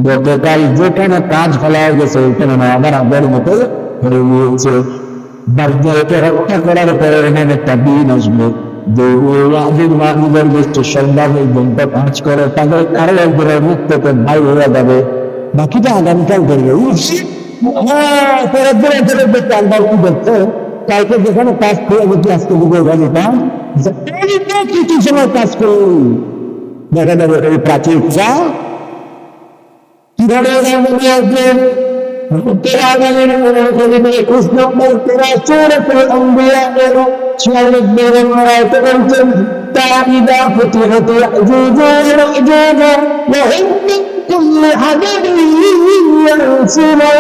গতকাল যেখানে কাজ ফেলা গেছে ওইখানে না আবার আগের মতো হয়ে গিয়েছে। বার্ধক্যকে রক্ষা করার পরে এখানে একটা দিন আসবে যে আদিম মানুষের গোষ্ঠী সন্ধ্যা পর্যন্ত কাজ করে তাদের কারো একজনের মুখ থেকে ভাই হয়ে যাবে, বাকিটা আগামীকাল করবে। কালকে যেখানে কাজ করে গেছি আজকে দুপুর ঘন্টা কিছু সময় কাজ করুন, দেখা যাবে এই প্রাচীর কিভাবে আসবেন तेरा उस नंबर तेरा चोर पे अंबिया मेरो शायद मेरे मराए तो कंचन तारीदा फुटी होती जो वही कुल हदरी सुने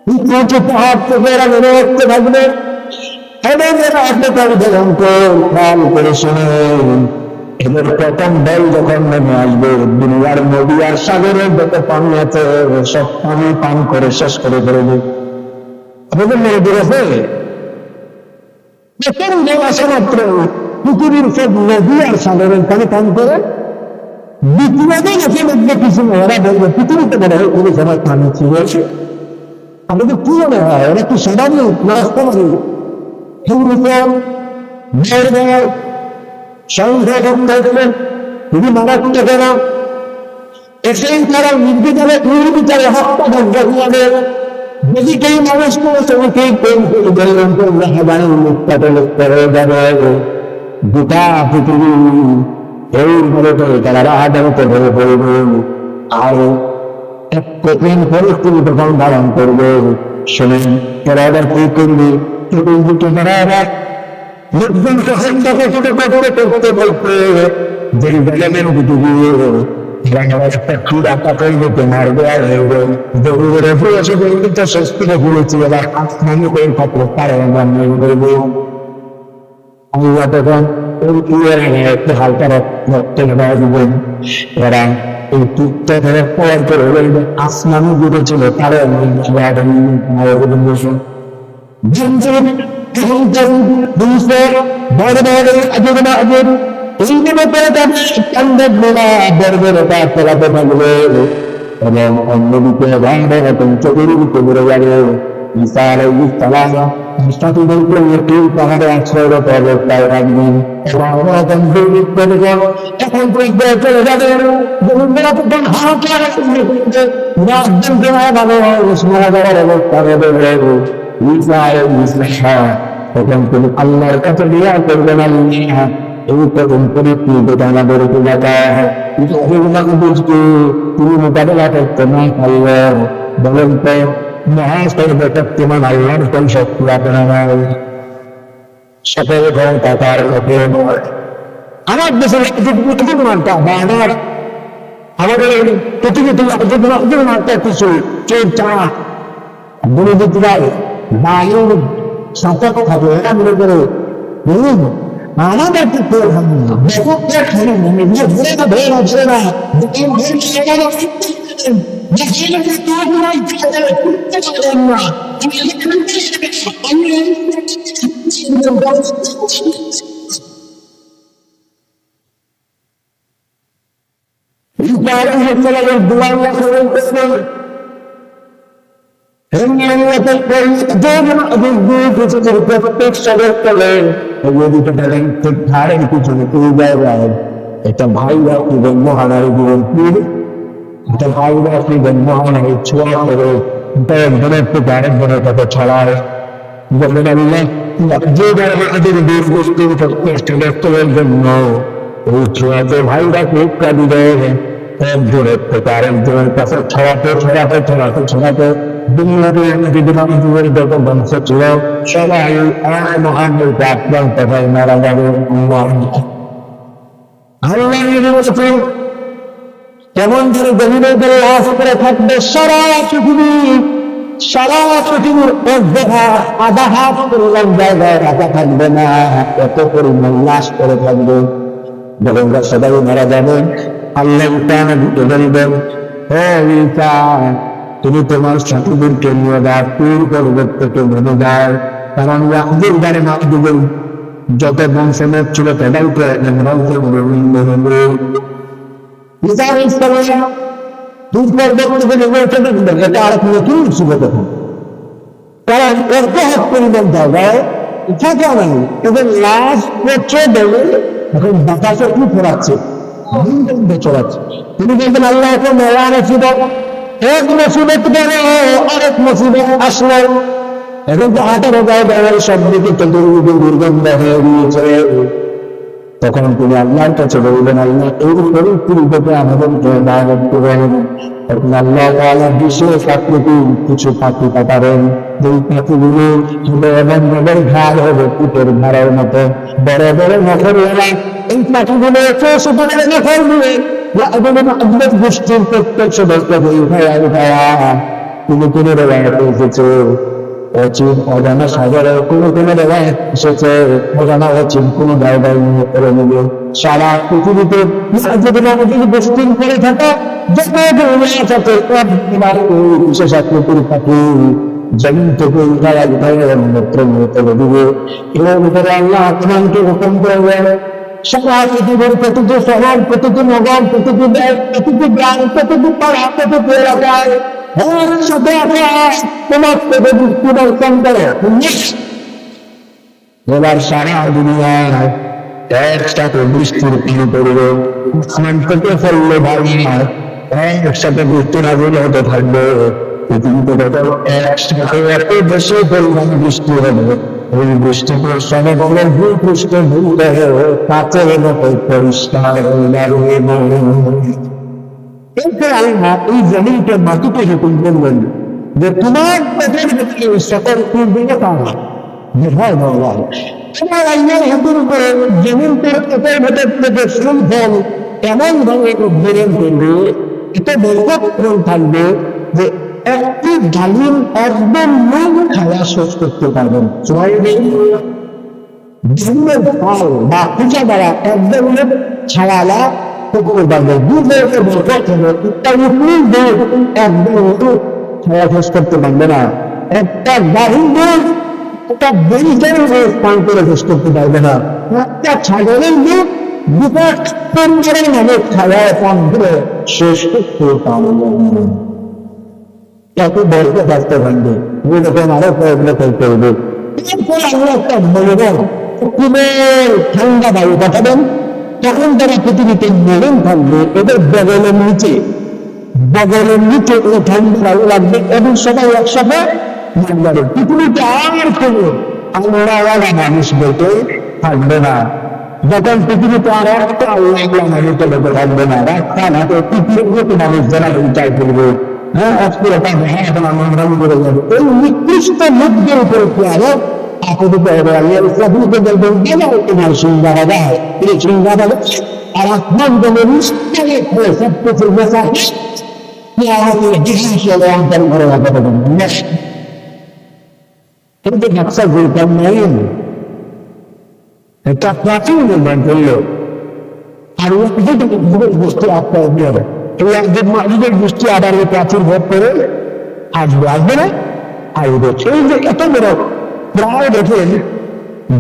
इतना पहाड़ तो मेरा विरोध तो भगने हमें मेरा अपने पर धर्म को ख्याल करे सुने। এবার প্রথম দল যখন নেমে আসবে দুনিয়ার নদী আর সাগরের যত পানি আছে সব পানি পান করে শেষ করে দেবে। আপনাদের মনে পড়েছে প্রথম দল আসা মাত্র পৃথিবীর সব নদী আর সাগরের পানি পান করে দ্বিতীয় দল এসে দেখবে কিছু ওরা বলবে পৃথিবীতে মনে হয় কোনো সময় পানি ছিল। আমাদের কি মনে হয় ওরা কি সাধারণ রাস্তা মানে সংখ্যাগম থাকবেন তিনি মারা করতে কেন এসেই তারা নির্বিচারে হত্যা করবে। যদি কেউ মানুষ করেছে ওকেই প্রেম করে ধরলেন গোটা পৃথিবী এইভাবে করে তারা রাহাদানিতে ধরে পড়বে আর এক কঠিন পরিস্থিতি তখন ধারণ করবে। শোনেন তারা আবার কি করবে তারা আবার লোকজন তখন তাকে ছোট করতে বলতে যে বেলেমের দিয়ে একটা চূড়া কাটাই দিতে মারবে আর দৌড়ে ফুয়েছে বলতে সস্তিতে ঘুরেছি এবার আসমানি করে থাকলে তারা করবো তখন একটু হালকা রক্ত দিবেন এরা এই টুকটা ধরে পর করে বলবে আসমানি ঘুরেছিল তারা বড় বড় আজর এই ব্যাপারে তাদের কান্দের গোলা বর্বরতা ফেলাতে থাকবে এবং অন্যদিকে ভাঙবে এবং চোখের দিকে বেড়ে যাবে। ঈসা আলাইহিস সালাম সাথীদেরকে একটি পাহাড়ে আশ্রয়রত অবস্থায় রাখবেন এখন চলে যাবে অবস্থা তখন তুমি আল্লাহর কাছে দোয়া করবেন আল্লাহ এই তখন পরিস্থিতিটা আমাদেরকে বুঝতে তুমি মোকাবেলা করতে না পারলে বলেন তো মহাসর্বশক্তিমান আল্লাহর কোন শক্তি আপনার সকল ক্ষমতা তার লোকে আমার দেশের মানটা বা আমাদের পৃথিবীতে মানটা কিছু চোর চাড়া দুর্নীতিরা বায়ুর সাথে থাকবে এরা মনে করে আমাদের এটা ভাইরা কি মহানারী জীবন এটা ভাইরা কি মহানারী ছোঁয়া করে একজনের থেকে আরেকজনের কাছে ছড়ায় যে জন্য এই ছোঁয়াতে ভাইরা খুব কাঁদি দেয় একজনের থেকে আরেকজনের কাছে ছড়াতে ছড়াতে ছড়াতে ছড়াতে যত বংশ ছিল সবাই মহানকে আক্রান্ত হয়ে মারা যাবে। কেমন ধরে গভীরের লাশ করে থাকবে সারা পৃথিবীর আধা হাত পরিমাণ জায়গায় রাখা থাকবে না, এত পরিমাণ লাশ করে থাকবে। যখন সবাই মারা যাবে আল্লাহ বলবেন তুমি তোমার সাথীদেরকে নিয়ে যাও পুর পরবর্তীকে মনে যাও, কারণ আমাদের গাড়ি মাপ দেবেন যত বংশের ছিল তাদের ঈসা আলাইহিস সালাম দুধ পর্দা করে এটা আর এক নতুন মুসিবত এখন, কারণ এত হাত পরিমাণ জায়গায় থাকে নাই এবং লাস্ট পত্র দেবে এখন বাতাসে কি ফোরাচ্ছে চড়াচ্ছে। তিনি বলবেন আল্লাহ এখন মেলা মুসিবত, এক মুসিবত বেড়ে আরেক মুসিবত আসলো, এখন তো হাতের গায়ে বেড়ার সব দিকে দুর্গন্ধ হয়ে গিয়েছে। তখন তিনি আল্লাহর কাছে বলবেন আল্লাহ এই পরিস্থিতিতে আমাদেরকে দাওয়াত করেন। তখন আল্লাহ তাআলা বিশেষ আকৃতি কিছু পাখি পাঠাবেন, যেই পাখিগুলো ছোট এবং নদের ঘাড় হবে পুটের ঘাড়ের মতো বড় বড় নখর ওরা। এই পাখিগুলো এত ছোট বড় নখর দিয়ে গোষ্ঠীর প্রত্যেক সদস্যকে উঠায়া উঠায়া তিনি কোনো রেওয়ায়ত এসেছে অচিন অজানা সাগরের কোনো রেওয়ায়ত এসেছে অজানা অচিন কোনো জায়গায় নিয়ে করে নেবে সারা পৃথিবীতে যদি গোষ্ঠী করে থাকে বিশেষ আকৃতির পাখি জমিন থেকে উঠায়া উঠায়া অন্যত্র নিয়ে চলে দিবে এবং উপরে আল্লাহ আসমানকে হুকুম করবে সারা পৃথিবীর প্রতিটি শহর প্রতিটি নগর প্রতিটি দেশ প্রতিটি গ্রাম প্রতিটি পাড়া প্রতিটি এলাকায় এবার সারা দুনিয়ায় একসাথে বৃষ্টির পানি পড়বে, আসমান থেকে ফেললে ভাবি একসাথে বৃষ্টি নাজিল হতে থাকবে। পৃথিবীতে একসাথে এত বেশি পরিমাণ বৃষ্টি হবে, ওই বৃষ্টির সমগলের ভূপৃষ্ঠ ভূমিতে কাঁচের মতো পরিষ্কার হয়ে এরপর আল্লাহ এই জমিনকে মাটিতে হুকুম করবেন যে তোমার পেটের ভেতরে সকল পূর্বে পাওয়া হয় ভগবান। তোমার আল্লাহ হুকুম করে জমিনটার পেটের ভেতর থেকে ফুল ফল এমন ভাবে উদ্বেলন করবে, এটা বরকতপূর্ণ থাকবে যে একটি ডালিম একদম মূল খাওয়া শেষ করতে পারবেন। জন্মের ফল বা পূজা দ্বারা একদম ছাড়ালা করতে পারবে না, একটা দারুণ একটা বেরিজের পান করে শেষ করতে পারবে না, একটা ছাগলের দুধ দুপুরের নামে খাওয়ায় পান করে শেষ করতে পারবে না। এত বলতে থাকতে পারবে এরকম আরো প্রয়োজন করতে হবে। এরপর আমরা একটা মনোবল ঠান্ডা বায়ু পাঠাবেন, তখন তারা পৃথিবীতে মরণ থাকবে এদের বগলের নিচে ঠান্ডা বায়ু লাগবে এবং সবাই একসাথে মানবে। পৃথিবীতে আর কোনো আল্লাহওয়ালা মানুষ বলতে থাকবে না, যখন পৃথিবীতে আর একটা আল্লাহওয়ালা মানুষ বলতে থাকবে না, রাস্তাঘাটে পৃথিবীতে মানুষ যারা উল্টাই করবে, হ্যাঁ অস্থিরতা হ্যাঁ এখন আমরা করে যাবে। এই নিকৃষ্ট লোকদের উপরে কি আরো আকুতিতে হবে। আল্লাহ ইসলামকে বলবেন দেওয়াও তোমার সিংহারা দেয়, এই সিংহারা আর আসমান জমির নিশ্চয় সব কিছুর বেচা অন্তর করে রাখা দেবেন। কিন্তু ব্যবসা বলতাম নাই, এটা প্রাচীন নির্মাণ করলো আর গোষ্ঠী আপনার হবে এই একজন মানুষের গোষ্ঠী আবার প্রাচীর ভোট করে আসবে না আসবে। এই যে এত বড় প্রায় দেখেন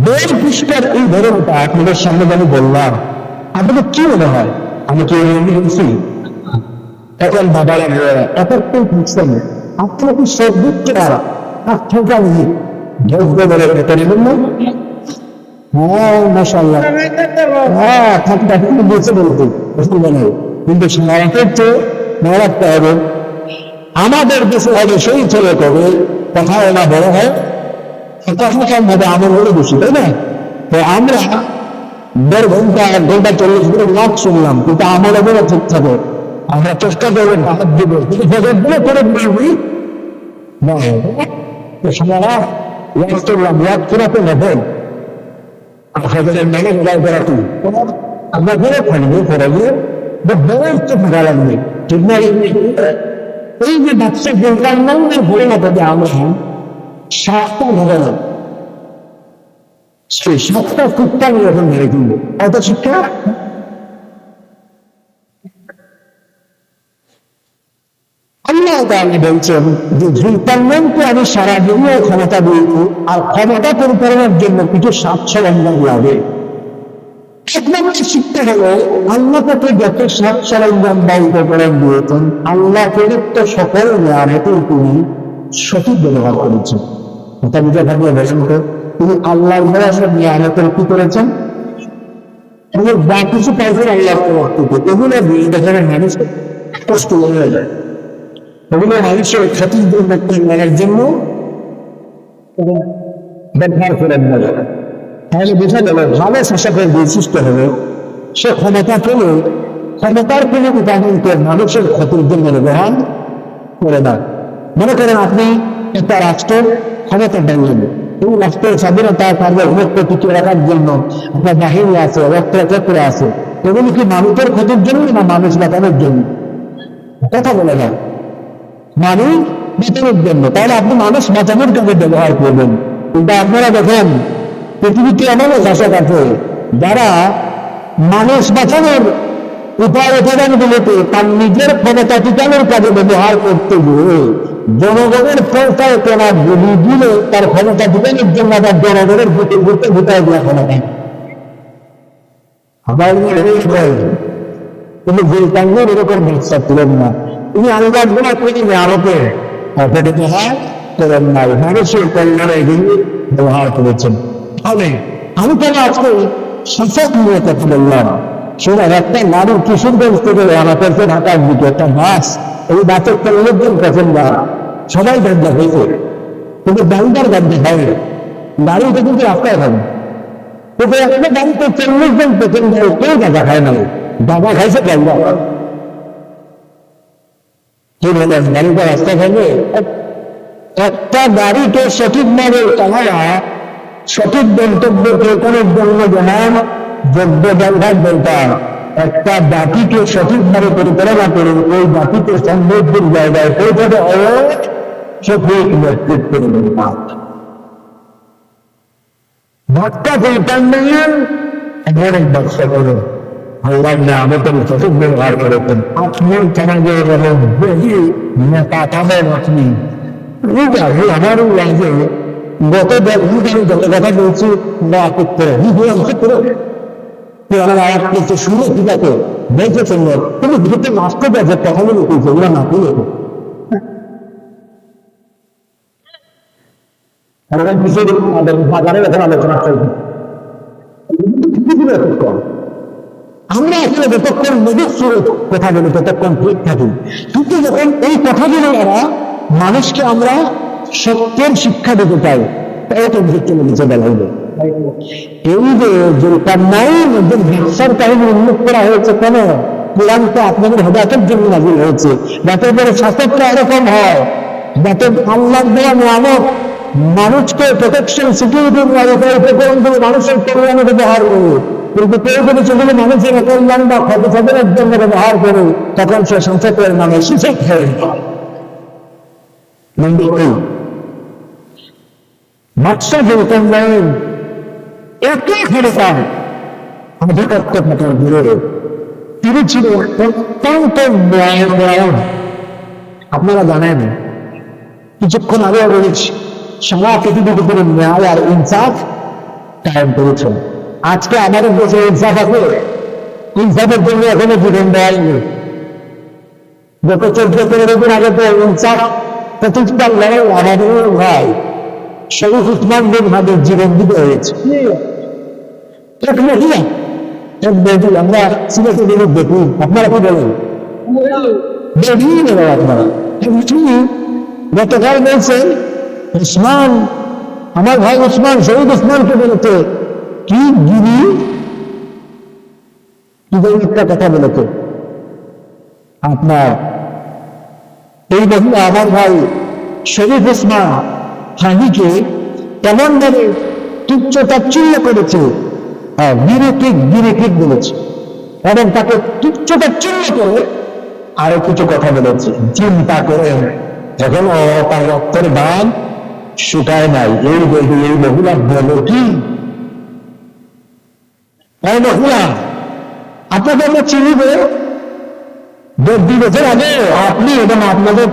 1.5 পৃষ্ঠার এই ধরনটা আপনাদের সামনে আমি বললাম, আপনাদের কি মনে হয় আমি কি বলছি? এখন বাবারা এত বুঝছেন আপনারা কি সব দিচ্ছে হ্যাঁ মাশাআল্লাহ হ্যাঁ ঠাকুরটা কিন্তু বলছে বলতে বুঝতে পারেন, কিন্তু রাখতে হবে আমাদের দেশে হবে সেই ছেলে কবে কথা না বড় হয় ভাবে আমার হলে বেশি, তাই না? তো আমরা 1.5 ঘন্টা 1 ঘন্টা 40 মিনিট লাভ শুনলাম, কিন্তু আমার ওপরে ঠিক থাকে আমরা চেষ্টা করবেন হাত দিব কিন্তু করে বলবি না সারা ওয়াজ করলাম, ওয়াজ করাতে নেবেন আপনাদের মেনে জোগাড় করা তুই আমরা ঘরে থাকবো ঘরে বড় থাকা লাগবে ঠিক না? এই যে বাচ্চা বললাম না ঘরে না তবে আমরা সাতটা ধরে না সেই 7টা কুত্তা এরকম ধরে কিনবো এত শিক্ষা। আল্লাহ তাআলা বলছেন যে ধূমপানকে আমি সারা দুনিয়ায় ক্ষমতা দিয়েছি আর ক্ষমতা পরিচালনার জন্য কিছু স্বাচ্ছন্দ্য লাগে। একমাত্র শিক্ষা হলো আল্লাহ তাকে যত সব সরঞ্জাম দায়িত্ব করে দিয়েছেন, আল্লাহ প্রদত্ত সকল নিয়ামতের তিনি সঠিক ব্যবহার করেছেন। কথা বুঝে থাকলে বলেন তো, তিনি আল্লাহর দ্বারা সব নিয়ামতের কি করেছেন? যা কিছু পাইছেন আল্লাহ এগুলো দেখেন মানুষ কষ্ট হয়ে যায়, এগুলো মানুষের ক্ষতির জন্য ব্যবহার করেন না। তাহলে বোঝা গেল ভালো শাসকের বৈশিষ্ট্য হলো সে ক্ষমতা পেলে ক্ষমতার কোনো উপাদানকে মানুষের ক্ষতির জন্য ব্যবহার করে না। মনে করেন আপনি একটা রাষ্ট্রের ক্ষমতা দেন, এই রাষ্ট্রের স্বাধীনতা সার্বভৌমত্ব টিকিয়ে রাখার জন্য আপনার বাহিনী আছে, রক্ষাচক্র আছে, এগুলি কি মানুষের ক্ষতির জন্য না মানুষ বাঁচানোর জন্য? কথা বলে না, মানুষ বাঁচানোর জন্য। তাহলে আপনি মানুষ বাঁচানোর কাজে ব্যবহার করবেন। কিন্তু আপনারা দেখেন পৃথিবীতে এমনও শাসক আছে যারা মানুষ বাঁচানোর উপায় উপাদানগুলোতে তার নিজের ক্ষমতা টিকানোর কাজে ব্যবহার করতে গিয়ে জনগণের পৌঁছায় কেনা গুলি দিলে তার ক্ষমতা টিকানোর জন্য আবার জনগণের ভূতে ভূতে ভূতায় দেওয়া ক্ষমতা। আবার কিন্তু গুলকাঙ্গের এরকম ব্যবসা তুলেন না, তিনি আনুবাদ গুলা করে আরোপে ব্যবহার করেন নাই, মানুষের কল্যাণে এগুলি ব্যবহার করেছেন। তাহলে আমি কেন আজকে শাসক নিয়ে কথা বললাম? সেটা একটা নারী কিশোরগঞ্জ থেকে রানা করছে ঢাকার দিকে একটা বাস, এই বাসের তো লোকজন পছন্দ, সবাই গান্ধা হয়েছে, কিন্তু গান্ধার গান্ধী হয় গাড়িটা কিন্তু রাস্তায় হবে। কিন্তু একটা গাড়িতে 40 জন পছন্দ, কেউ গাঁজা খায় না, গাঁজা খাইছে গান্ধা। কি বলেন, গাড়িটা রাস্তা খাবে? একটা গাড়িকে সঠিকভাবে চালায়া সঠিক গন্তব্য পৌঁছানোর জন্য যেমন যোগ্য ব্যবহার দরকার, একটা জাতিকে সঠিকভাবে পরিচালনা করে ওই জাতিকে সমৃদ্ধির জায়গায় পৌঁছাতে হবে সঠিক নেতৃত্ব দরকার। ভটকা চৈতন্যের অনেক ব্যবসা করে আল্লাহ আমাদের সঠিক ব্যবহার করেছেন। আপনি সমাজে বেশি নেতা থামেন, আপনি আমারও লাগে গত 10 মিনিট আমি যত কথা বলছি না করতে আয়াত করছে শুনে ঠিক আছে দেখেছেন, কিন্তু ভিতরে নষ্ট গেছে কথাগুলো করছে ওরা না তুলে বাজারে এখন আলোচনা চলছে। আমরা আসলে যতক্ষণ নিজস্ব কথা বলি ততক্ষণ ঠিক থাকি, কিন্তু যখন এই কথাগুলো এরা মানুষকে আমরা সত্যের শিক্ষা দিতে চাই, তাই তো চলে নিচে বেলা হইবে। এই যে জুলকারনাইন যে ব্যবসার কাহিনী উল্লেখ করা হয়েছে, কেন? কোরআন তো আপনাদের হেদায়েতের জন্য নাযিল হয়েছে, যাতে করে শাসকরা এরকম হয়, যাতে আল্লাহর দেওয়া নিয়ামত মানুষকে প্রোটেকশন সিকিউরিটির উপকরণ করে মানুষের কল্যাণে ব্যবহার করবে। কিন্তু কেউ যদি সেগুলো মানুষের কল্যাণ বা ক্ষতিসাধনের জন্য ব্যবহার করে, তখন সে সংসদের নামে সুযোগ হয়ে যায়। বাদশা জুলকারনাইন একই ক্ষমতার আধিপত্য থাকার দূরে তিনি ছিলেন অত্যন্ত ন্যায়পরায়ণ। আপনারা জানেন কিছুক্ষণ আগে বলেছি সারা পৃথিবীর উপরে ন্যায় আর ইনসাফ কায়েম করেছেন। আজকে আমাদের দেশে ইনসাফ আছে? ইনসাফের জন্য এখনো জীবন দেয়নি। গত 14-15 দিন আগে তো ইনসাফ প্রতিষ্ঠার লড়াই আমাদের ভাই শরীফ উসমান বিন হাদির জীবন দিতে হয়েছে। এক মহিলা, এক বেটি, আমরা সিলেটে দিনে দেখি, আপনারা কি বলেন? বেটি বলেন আপনারা। গতকাল বলছেন উসমান, আমার ভাই উসমান, শহীদ উসমানকে বলেছে কি গিরি একটা কথা বলেছে আপনার এই মহিলা আমার ভাই শরীফ উসমান হানিকে কেমন ভাবে তুচ্ছ তাচ্ছিল্য করেছে, গিরিকিক বলেছে, এবং তাকে তুচ্ছ তাচ্ছিল্য করে আরো কিছু কথা বলেছে। চিন্তা করে এখন তার রক্তের বান শুকায় নাই, এই মহিলা বলো কি? এই মহিলা আপনাদের চিনিবে 2 বছর আগে আপনি এবং আপনাদের